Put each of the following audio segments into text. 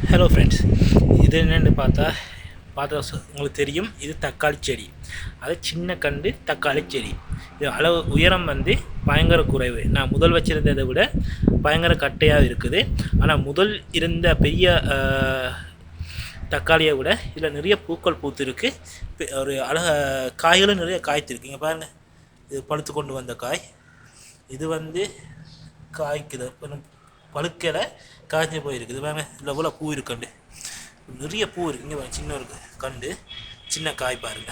Hello friends, இது என்னென்னு பார்த்தா உங்களுக்கு தெரியும். இது தக்காளி செடி. அது சின்ன கண்டு தக்காளி செடி. இது அளவு உயரம் வந்து பயங்கர குறைவு. நான் முதல் வச்சுருந்ததை விட பயங்கர கட்டையாக இருக்குது. ஆனால் முதல் இருந்த பெரிய தக்காளியை விட இதில் நிறைய பூக்கள் பூத்துருக்கு. ஒரு காய்களும் நிறைய காய்த்திருக்கு. இங்கே பாருங்கள், இது பழுத்து கொண்டு வந்த காய். இது வந்து காய்க்குது, பழுக்கலை, காய்ச்சி போயிருக்குது. வாங்க, இதில் போல் பூ இருக்குண்டு, நிறைய பூ இருக்குது. இங்கே சின்ன ஒரு கண்டு, சின்ன காய் பாருங்க.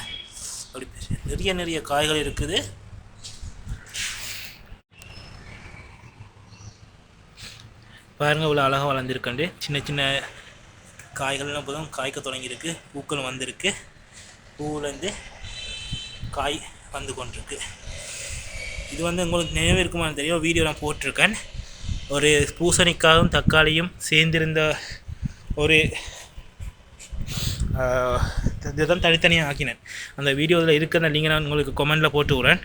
அப்படி நிறைய காய்கள் இருக்குது. பாருங்கள், இவ்வளோ அழகாக வளர்ந்துருக்கண்டு. சின்ன சின்ன காய்கள்லாம் போதும் காய்க்க தொடங்கியிருக்கு. பூக்கள் வந்திருக்கு. பூவிலேருந்து காய் வந்து கொண்டிருக்கு. இது வந்து உங்களுக்கு நினைவு இருக்குமான்னு தெரியும், வீடியோ நான் போட்டிருக்கேன். ஒரு பூசணிக்காயும் தக்காளியும் சேர்ந்திருந்த ஒரு இதுதான் தனித்தனியாக ஆக்கினேன். அந்த வீடியோவில் இருக்கிற லிங்கை நான் உங்களுக்கு கமெண்டில் போட்டு விட்றேன்.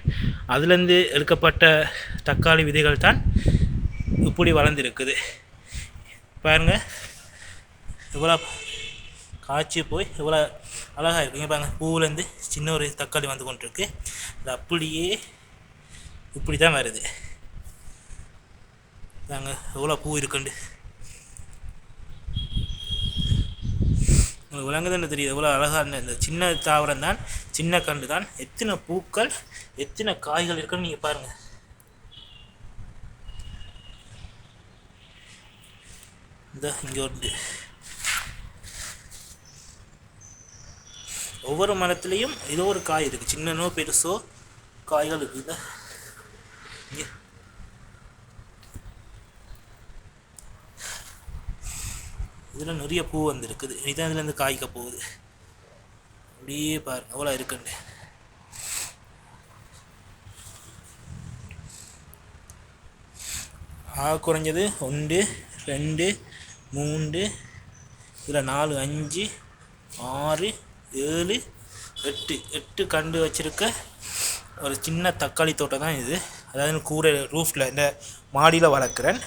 அதுலேருந்து எடுக்கப்பட்ட தக்காளி விதைகள் தான் இப்படி வளர்ந்துருக்குது. பாருங்கள், இவ்வளோ காய்ச்சி போய் இவ்வளோ அழகாக இருக்குங்க. பாருங்கள், பூவிலேருந்து சின்ன ஒரு தக்காளி வந்து கொண்டிருக்கு. அது அப்படியே இப்படி தான் வருது. நாங்கள் எவ்வளோ பூ இருக்குண்டு உங்களுக்கு விளங்குதுன்னு தெரியுது. எவ்வளோ அழகாக இந்த சின்ன தாவரம் தான், சின்ன கண்டு தான், எத்தனை பூக்கள் எத்தனை காய்கள் இருக்குன்னு நீங்கள் பாருங்கள். இந்த இங்கே வந்து ஒவ்வொரு மரத்துலேயும் ஏதோ ஒரு காய் இருக்குது. சின்னனோ பெருசோ காய்கள் இருக்குது. இங்கே இதில் நிறைய பூ வந்துருக்குது. இதான் இதுலேருந்து காய்க்க போகுது. அப்படியே பாருங்க, அவ்வளோ இருக்குண்டு. குறைஞ்சது 1 2 3 இதில் 4 5 6 7 8 கண்டு வச்சுருக்க ஒரு சின்ன தக்காளி தோட்டம் தான் இது. அதாவது கூரை ரூஃபில் இந்த மாடியில் வளர்க்குறேன்.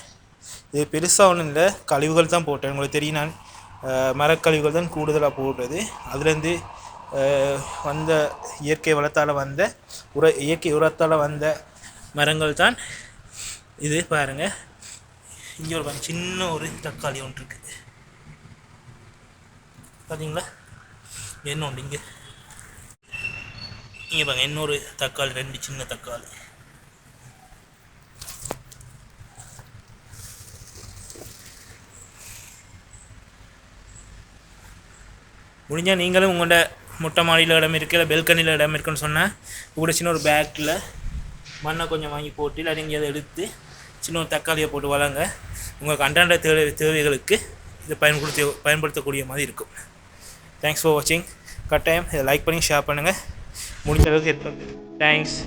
இது பெருசாக ஒன்றும் இல்லை, கழிவுகள் தான் போட்டேன். உங்களுக்கு தெரியும், நான் மரக்கழிவுகள் தான் கூடுதலாக போடுறது. அதுலேருந்து வந்த இயற்கை வளத்தால் வந்த இயற்கை உரத்தால் வந்த மரங்கள் தான் இது. பாருங்கள், இங்கே ஒரு சின்ன ஒரு தக்காளி ஒன்று இருக்குது. பார்த்தீங்களா, என்ன ஒன்று இங்கே பாருங்கள், இன்னொரு தக்காளி, 2 சின்ன தக்காளி. முடிஞ்சால் நீங்களும் உங்களோட மொட்டை மாடியில் இடம் இருக்குது, இல்லை பெல்கனியில் இடம் இருக்குன்னு சொன்னால் கூட சின்ன ஒரு பேக்கில் மண்ணை கொஞ்சம் வாங்கி போட்டு, இல்லை நீங்கள் அதை எடுத்து சின்ன ஒரு தக்காளியை போட்டு வளங்க. உங்களுக்கு அன்றாட தேவைகளுக்கு இதை பயன்படுத்தக்கூடிய மாதிரி இருக்கும். தேங்க்ஸ் ஃபார் வாட்சிங். கட்டாயம் இதை லைக் பண்ணி ஷேர் பண்ணுங்கள். முடிஞ்ச அளவுக்கு தேங்க்ஸ்.